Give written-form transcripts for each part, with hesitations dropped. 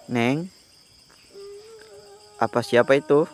Neng, apa siapa itu?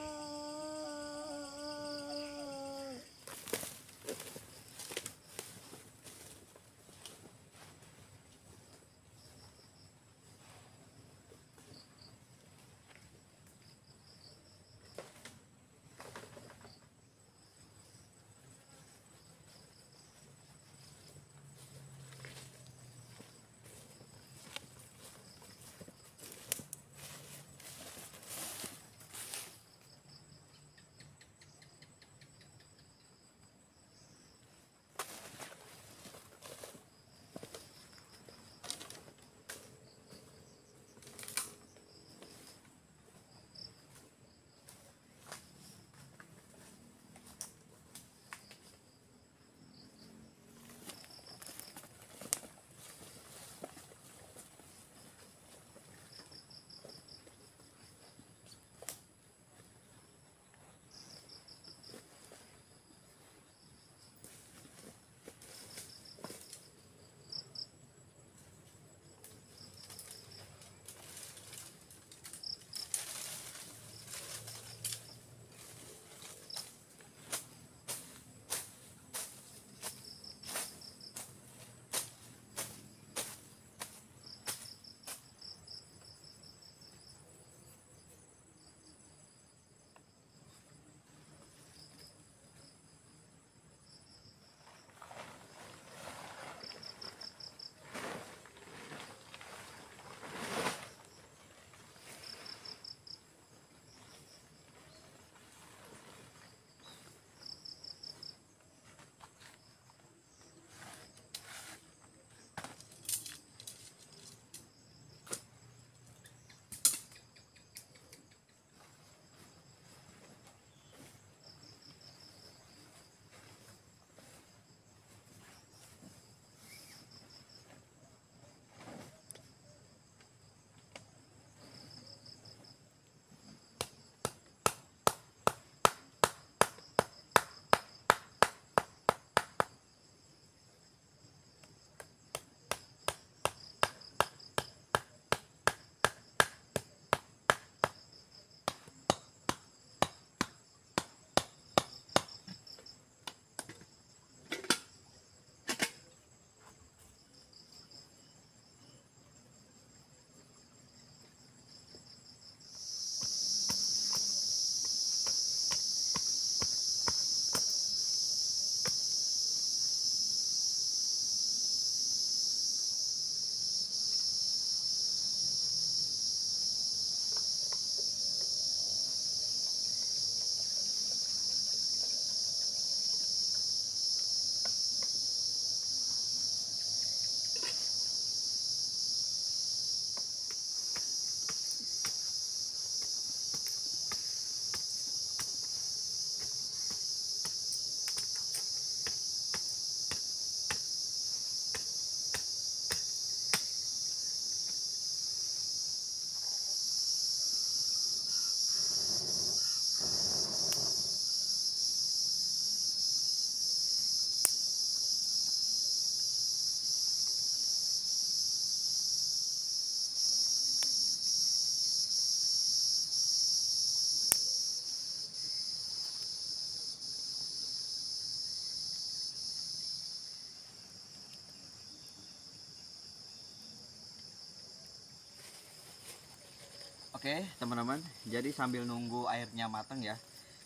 Oke, teman-teman. Jadi sambil nunggu airnya matang ya.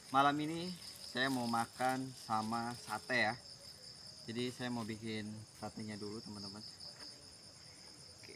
Malam ini saya mau makan sama sate ya. Jadi saya mau bikin satenya dulu, teman-teman. Oke.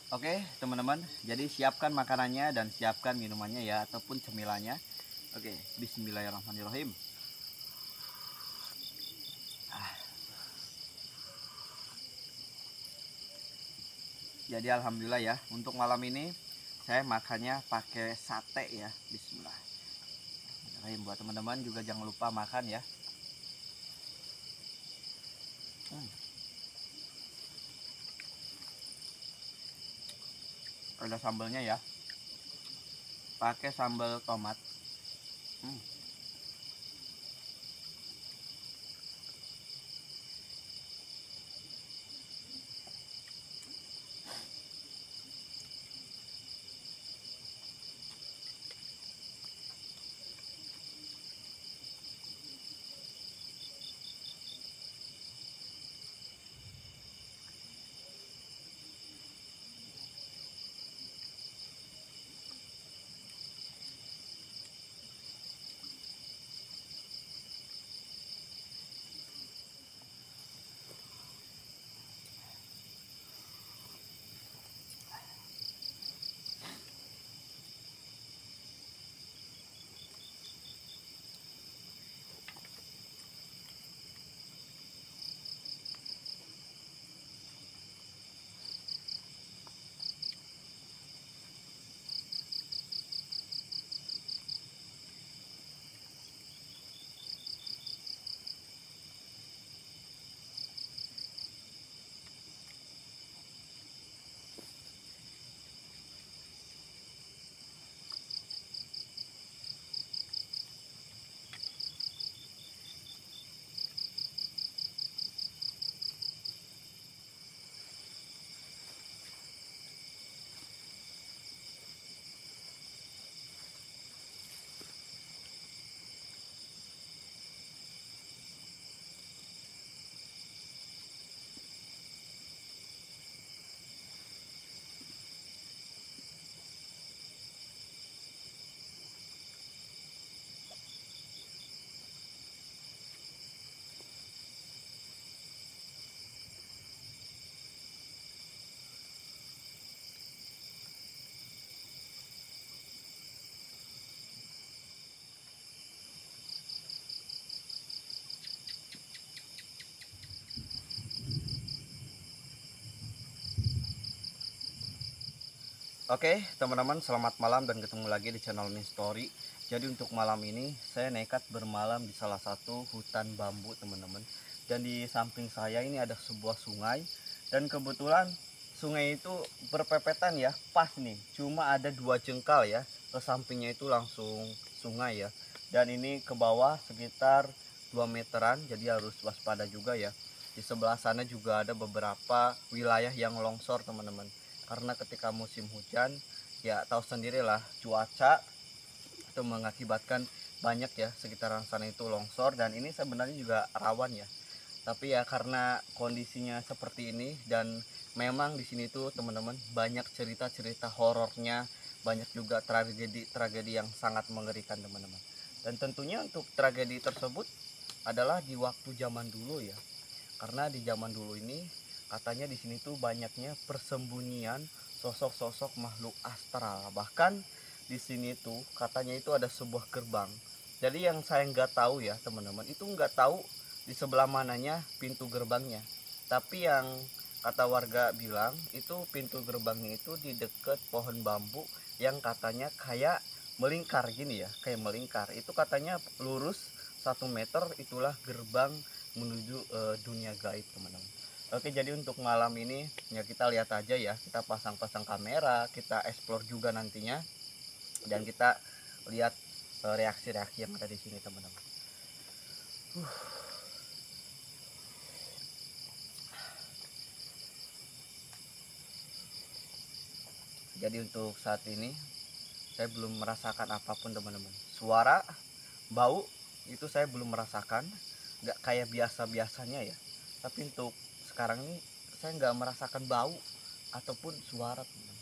Oke teman-teman, jadi siapkan makanannya dan siapkan minumannya ya, ataupun cemilannya. Oke, bismillahirrahmanirrahim. Jadi alhamdulillah ya, untuk malam ini saya makannya pakai sate ya. Bismillah. Buat teman-teman juga jangan lupa makan ya. Ada sambelnya ya, pakai sambal tomat. Oke teman-teman, selamat malam dan ketemu lagi di channel Min Story. Jadi untuk malam ini saya nekat bermalam di salah satu hutan bambu teman-teman. Dan di samping saya ini ada sebuah sungai. Dan kebetulan sungai itu berpepetan ya, pas nih. Cuma ada 2 jengkal ya, ke sampingnya itu langsung sungai ya. Dan ini ke bawah sekitar 2 meteran, jadi harus waspada juga ya. Di sebelah sana juga ada beberapa wilayah yang longsor teman-teman, karena ketika musim hujan ya tahu sendirilah cuaca itu mengakibatkan banyak ya sekitaran sana itu longsor. Dan ini sebenarnya juga rawan ya, tapi ya karena kondisinya seperti ini dan memang di sini tuh teman-teman banyak cerita-cerita horornya, banyak juga tragedi-tragedi yang sangat mengerikan teman-teman. Dan tentunya untuk tragedi tersebut adalah di waktu zaman dulu ya, karena di zaman dulu ini katanya di sini tuh banyaknya persembunyian sosok-sosok makhluk astral. Bahkan di sini tuh katanya itu ada sebuah gerbang. Jadi yang saya nggak tahu ya teman-teman, itu nggak tahu di sebelah mananya pintu gerbangnya. Tapi yang kata warga bilang itu pintu gerbangnya itu di dekat pohon bambu yang katanya kayak melingkar gini ya, kayak melingkar. Itu katanya lurus 1 meter, itulah gerbang menuju dunia gaib teman-teman. Oke, jadi untuk malam ini ya kita lihat aja ya, kita pasang-pasang kamera, kita explore juga nantinya, dan kita lihat reaksi-reaksi yang ada di sini teman-teman. Jadi untuk saat ini saya belum merasakan apapun teman-teman. Suara, bau itu saya belum merasakan, nggak kayak biasa-biasanya ya. Tapi untuk sekarang ini saya nggak merasakan bau ataupun suara teman-teman.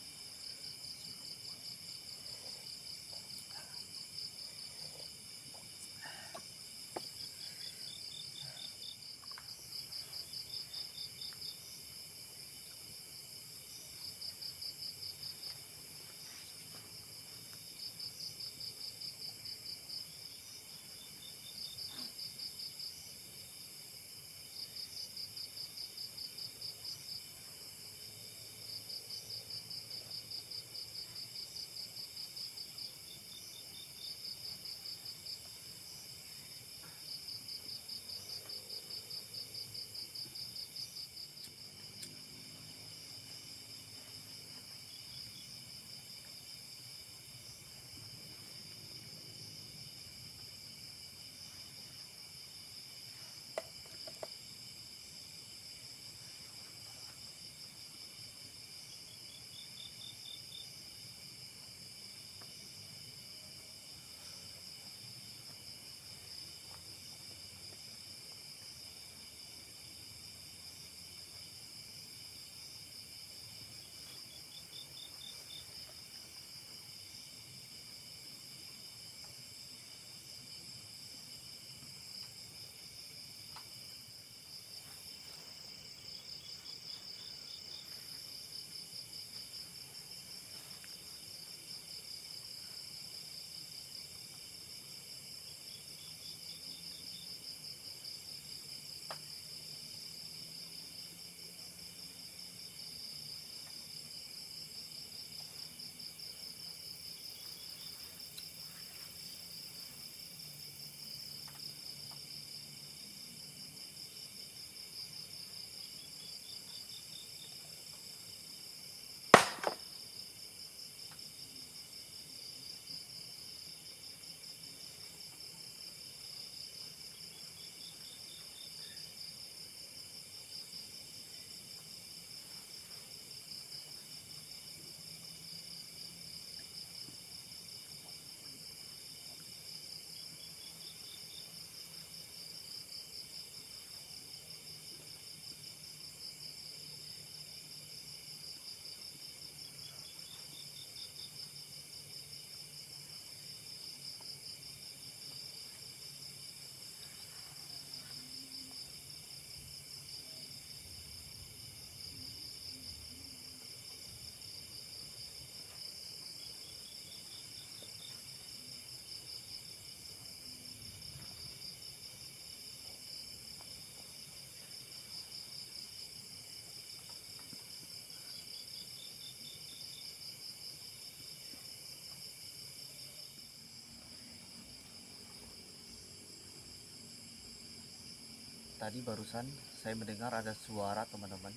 tadi barusan saya mendengar ada suara teman-teman,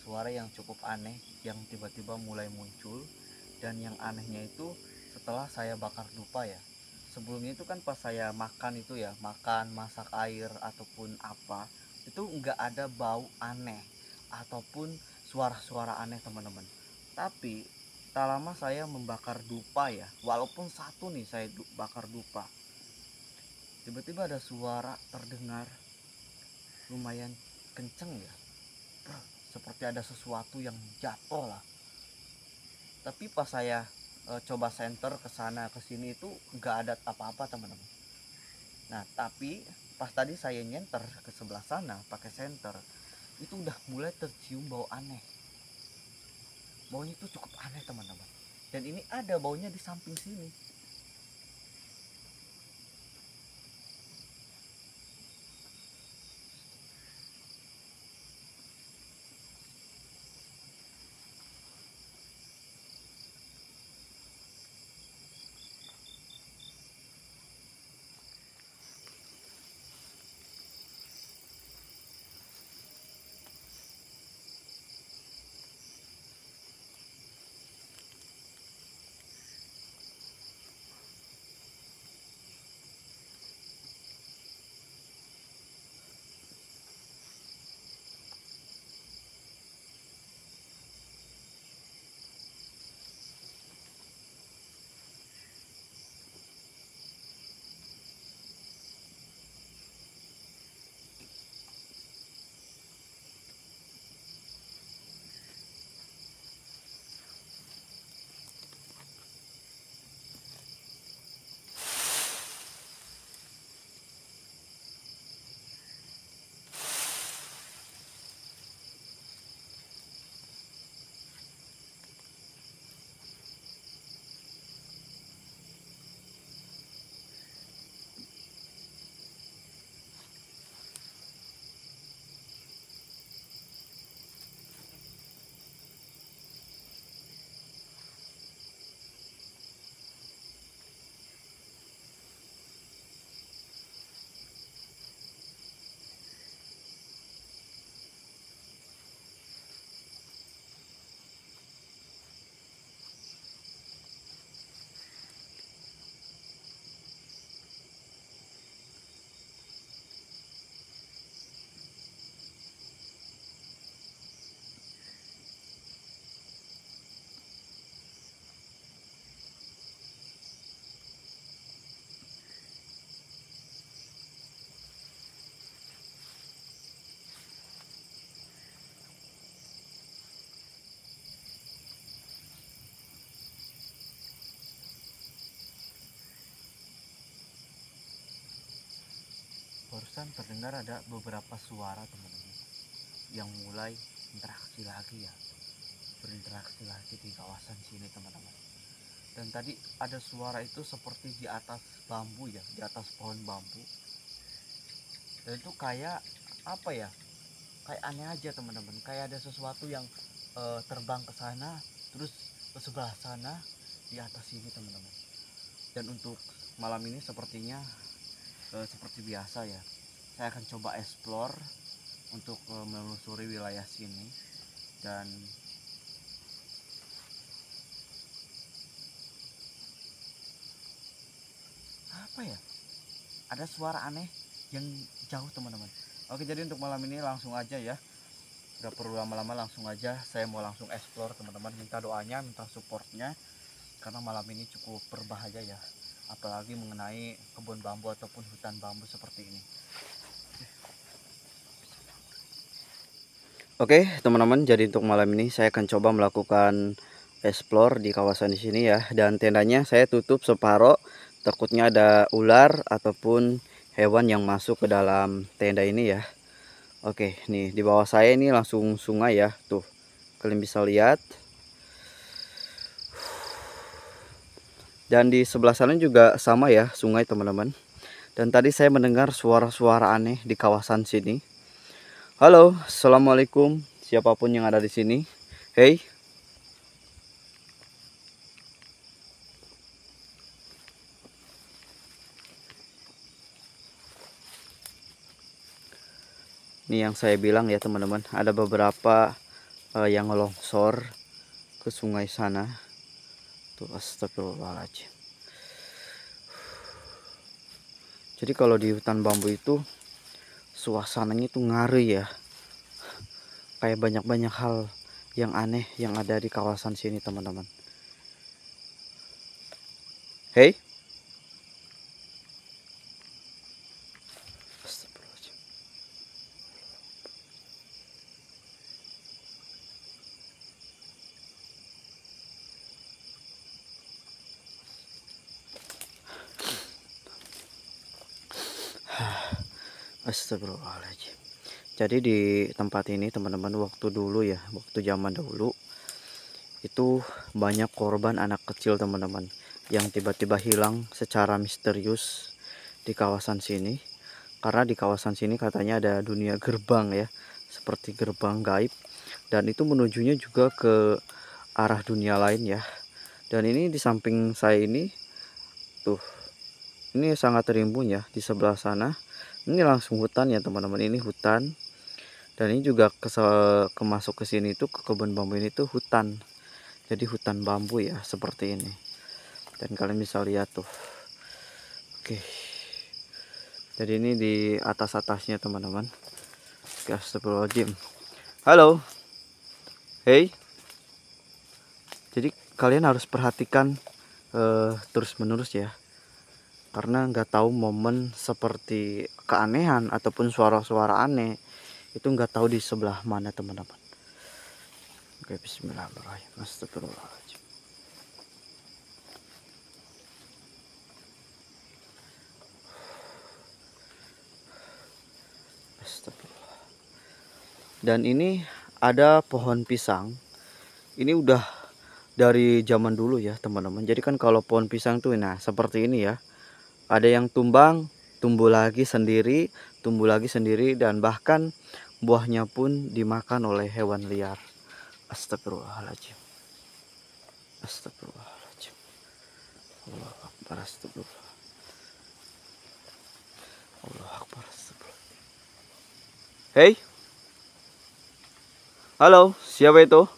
suara yang cukup aneh yang tiba-tiba mulai muncul. Dan yang anehnya itu setelah saya bakar dupa ya, sebelumnya itu kan pas saya makan itu ya, makan masak air ataupun apa, itu nggak ada bau aneh ataupun suara-suara aneh teman-teman. Tapi tak lama saya membakar dupa ya, walaupun satu nih saya bakar dupa, tiba-tiba ada suara terdengar lumayan kenceng ya, seperti ada sesuatu yang jatuh lah. Tapi pas saya coba senter ke sana ke sini itu nggak ada apa-apa teman-teman. Nah tapi pas tadi saya nyenter ke sebelah sana pakai senter, itu udah mulai tercium bau aneh. Baunya itu cukup aneh teman-teman, dan ini ada baunya di samping sini. Barusan terdengar ada beberapa suara teman-teman yang mulai interaksi lagi ya, berinteraksi lagi di kawasan sini teman-teman. Dan tadi ada suara itu seperti di atas bambu ya, di atas pohon bambu. Dan itu kayak apa ya, kayak aneh aja teman-teman, kayak ada sesuatu yang terbang ke sana terus ke sebelah sana di atas sini teman-teman. Dan untuk malam ini sepertinya seperti biasa ya, saya akan coba explore untuk menelusuri wilayah sini. Dan apa ya, ada suara aneh yang jauh teman-teman. Oke, jadi untuk malam ini langsung aja ya, nggak perlu lama-lama, langsung aja saya mau langsung explore teman-teman. Minta doanya, minta supportnya, karena malam ini cukup berbahaya ya, apalagi mengenai kebun bambu ataupun hutan bambu seperti ini. Oke teman-teman, jadi untuk malam ini saya akan coba melakukan explore di kawasan di sini ya. Dan tendanya saya tutup separoh, takutnya ada ular ataupun hewan yang masuk ke dalam tenda ini ya. Oke, nih di bawah saya ini langsung sungai ya, tuh kalian bisa lihat. Dan di sebelah sana juga sama ya, sungai teman-teman. Dan tadi saya mendengar suara-suara aneh di kawasan sini. Halo, assalamualaikum siapapun yang ada di sini. Hey. Ini yang saya bilang ya teman-teman, ada beberapa yang longsor ke sungai sana. Tuh, astagfirullahaladzim. Jadi kalau di hutan bambu itu suasananya itu ngeri ya. Kayak banyak-banyak hal yang aneh yang ada di kawasan sini teman-teman. Hey. Astagfirullahaladzim. Astagfirullahaladzim. Jadi di tempat ini teman-teman, waktu dulu ya, waktu zaman dulu itu banyak korban anak kecil teman-teman yang tiba-tiba hilang secara misterius di kawasan sini. Karena di kawasan sini katanya ada dunia gerbang ya, seperti gerbang gaib, dan itu menujunya juga ke arah dunia lain ya. Dan ini di samping saya ini tuh, ini sangat rimbun ya di sebelah sana. Ini langsung hutan ya teman-teman, ini hutan. Dan ini juga kemasuk ke sini tuh, ke kebun bambu ini tuh hutan. Jadi hutan bambu ya seperti ini. Dan kalian bisa lihat tuh. Oke. Jadi ini di atas-atasnya teman-teman. Oke, astagfirullahaladzim. Halo. Hey. Jadi kalian harus perhatikan terus-menerus ya. Karena nggak tahu momen seperti keanehan ataupun suara-suara aneh itu nggak tahu di sebelah mana teman-teman. Oke, bismillahirrahmanirrahim. Astagfirullahaladzim. Astagfirullah. Dan ini ada pohon pisang. Ini udah dari zaman dulu ya teman-teman. Jadi kan kalau pohon pisang tuh nah seperti ini ya. Ada yang tumbang, tumbuh lagi sendiri, dan bahkan buahnya pun dimakan oleh hewan liar. Astagfirullahaladzim. Astagfirullahaladzim. Allah Akbar. Astagfirullah. Allah Akbar. Astagfirullah. Hey. Halo, siapa itu?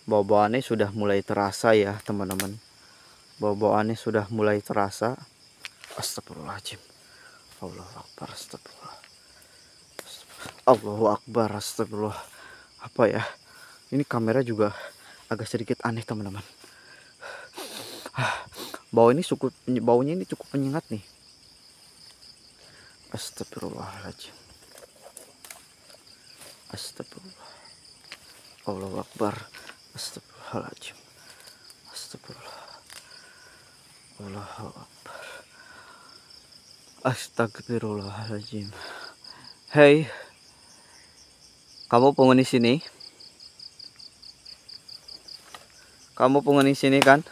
Bau-bauannya sudah mulai terasa ya teman-teman. Bau-bauannya sudah mulai terasa. Astagfirullahaladzim. Allahu Akbar. Astagfirullah. Allahu Akbar. Astagfirullah. Apa ya? Ini kamera juga agak sedikit aneh teman-teman. Baunya ini cukup menyengat nih. Astagfirullahaladzim. Astagfirullah. Allahu Akbar. Astagfirullahaladzim. Astagfirullah. Allahu Akbar. Astagfirullahaladzim. Hey, kamu penghuni sini? Kamu penghuni sini kan?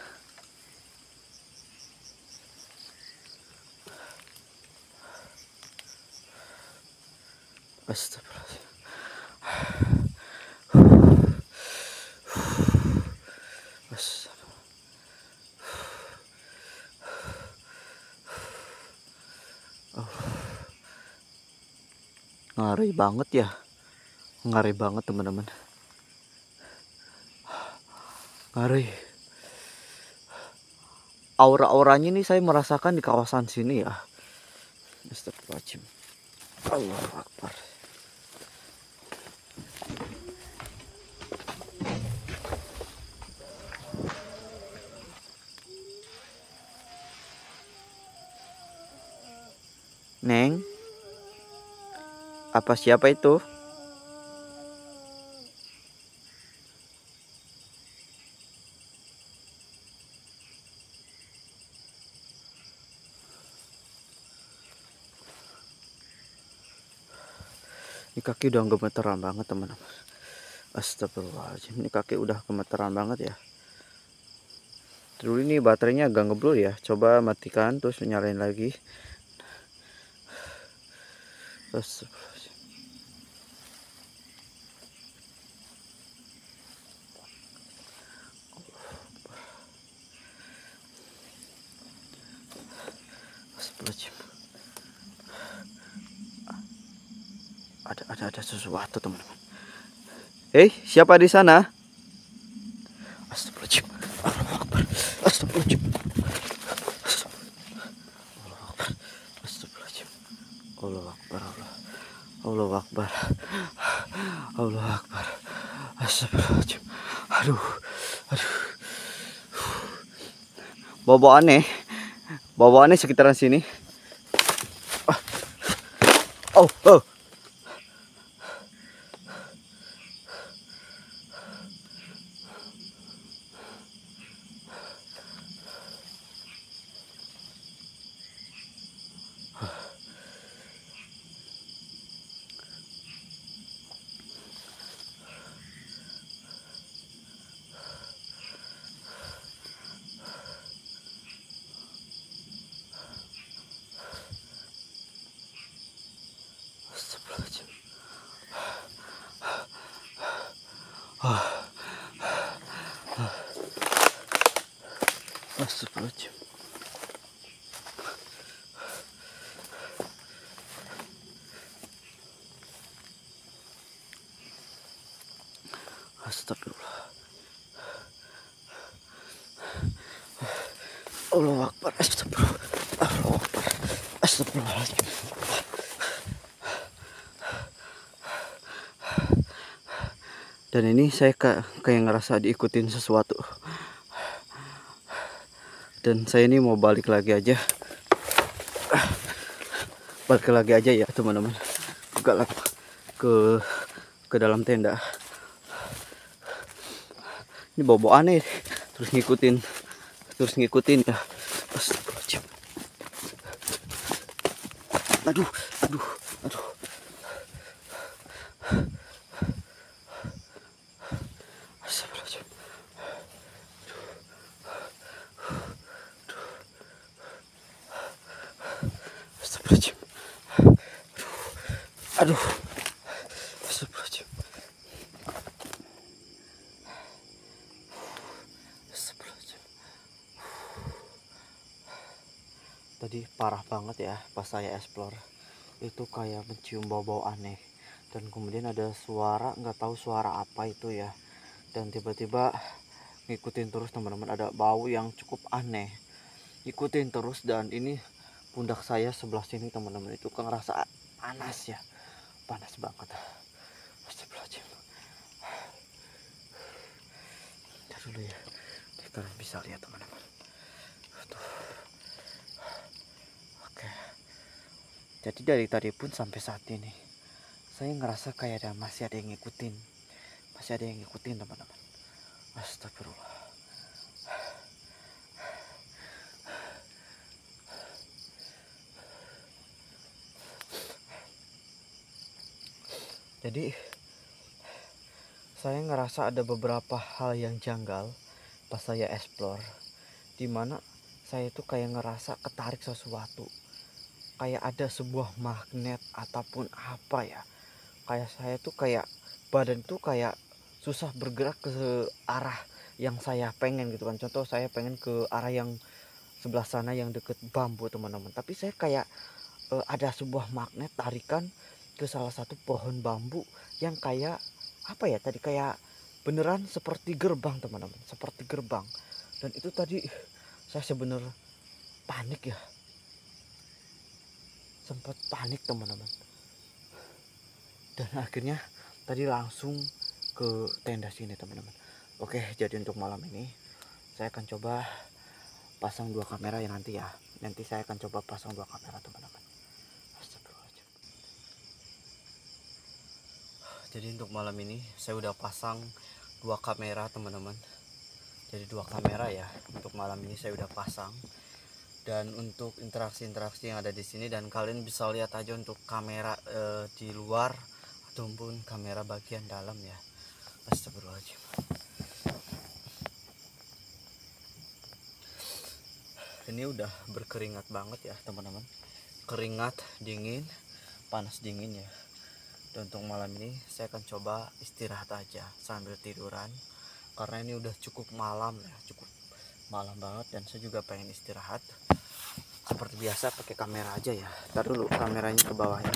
Astagfirullahaladzim. Ngeri banget ya. Ngeri banget teman-teman. Ngeri. Aura-auranya ini saya merasakan di kawasan sini ya. Astagfirullahaladzim. Allahu Akbar. Neng, apa siapa itu? Ini kaki udah gemeteran banget teman-teman. Astagfirullahaladzim, ini kaki udah gemeteran banget ya. Dulu ini baterainya agak ngeblur ya. Coba matikan terus nyalain lagi. Astagfirullahaladzim. Ada sesuatu teman-teman. Siapa di sana? Astagfirullahaladzim. Allahu Akbar. Astagfirullahaladzim. Astagfirullahaladzim. Allahu Akbar. Allahu Akbar. Allahu Akbar. Astagfirullahaladzim. Aduh. Bau aneh. Bau aneh sekitaran sini. Oh. Astagfirullahaladzim. Astagfirullah. Allahu Akbar. Astagfirullah. Allahu Akbar. Astagfirullahaladzim. Dan ini saya kayak ngerasa diikutin sesuatu. Dan saya ini mau balik lagi aja. Balik lagi aja ya teman-teman. Ke dalam tenda. Ini bau aneh. Terus ngikutin ya. Astagfirullahaladzim. Aduh. Astagfirullahaladzim. Astagfirullahaladzim. Aduh. Astagfirullahaladzim. Tadi parah banget ya pas saya explore. Itu kayak mencium bau-bau aneh. Dan kemudian ada suara, nggak tahu suara apa itu ya. Dan tiba-tiba ngikutin terus teman-teman, ada bau yang cukup aneh. Ikutin terus dan ini pundak saya sebelah sini teman-teman, itu kan ngerasa panas ya. Panas banget. Astagfirullahaladzim. Ntar dulu ya. Kalian bisa lihat teman-teman. Oke. Jadi dari tadi pun sampai saat ini saya ngerasa kayak masih ada yang ngikutin. Masih ada yang ngikutin teman-teman. Astagfirullah. Jadi saya ngerasa ada beberapa hal yang janggal pas saya explore, dimana saya itu kayak ngerasa ketarik sesuatu, kayak ada sebuah magnet ataupun apa ya. Kayak saya tuh kayak badan tuh kayak susah bergerak ke arah yang saya pengen gitu kan. Contoh saya pengen ke arah yang sebelah sana yang deket bambu teman-teman, tapi saya kayak ada sebuah magnet tarikan ke salah satu pohon bambu yang kayak apa ya tadi, kayak beneran seperti gerbang teman-teman, seperti gerbang. Dan itu tadi saya sebenarnya panik ya, sempat panik teman-teman. Dan akhirnya tadi langsung ke tenda sini teman-teman. Oke, jadi untuk malam ini saya akan coba pasang 2 kamera ya nanti ya. Nanti saya akan coba pasang 2 kamera teman-teman. Jadi untuk malam ini saya udah pasang 2 kamera teman-teman. Jadi 2 kamera ya untuk malam ini saya udah pasang. Dan untuk interaksi-interaksi yang ada di sini, dan kalian bisa lihat aja untuk kamera di luar ataupun kamera bagian dalam ya. Astagfirullahaladzim. Ini udah berkeringat banget ya teman-teman. Keringat dingin, panas dingin ya. Dan untuk malam ini saya akan coba istirahat aja sambil tiduran, karena ini udah cukup malam ya, cukup malam banget. Dan saya juga pengen istirahat. Seperti biasa pakai kamera aja ya. Ntar dulu kameranya ke bawah ya.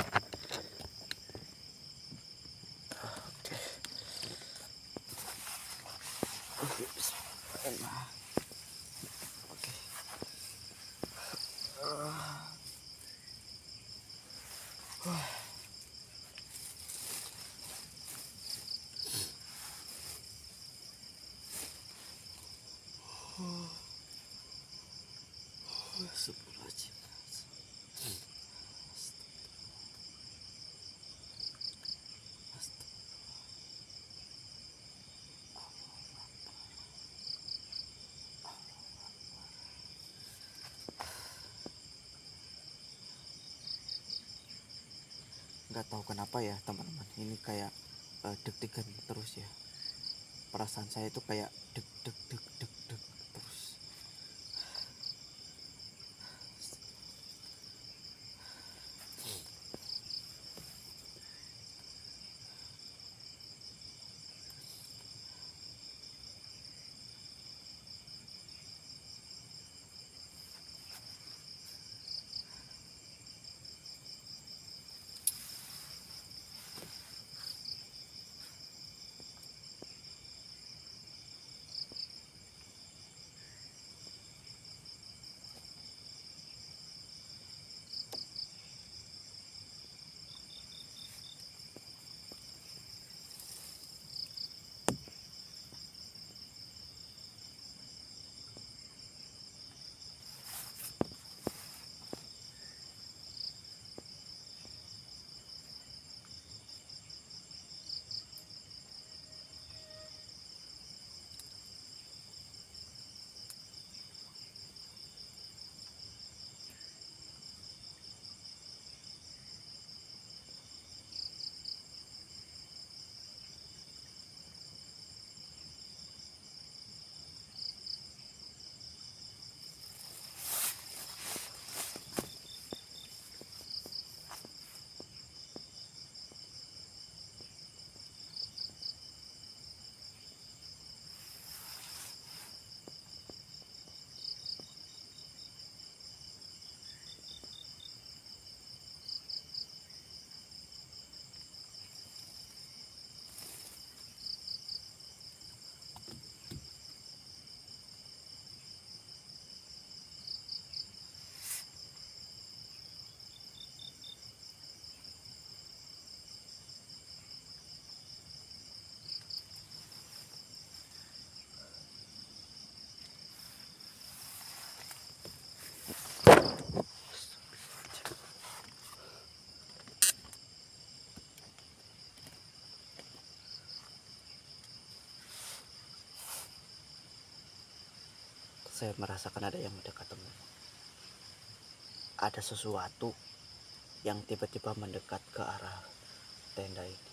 Nggak tahu kenapa ya teman-teman, ini kayak deg-degan terus ya. Perasaan saya itu kayak deg deg deg deg deg terus. Saya merasakan ada yang mendekat teman. Ada sesuatu yang tiba-tiba mendekat ke arah tenda itu.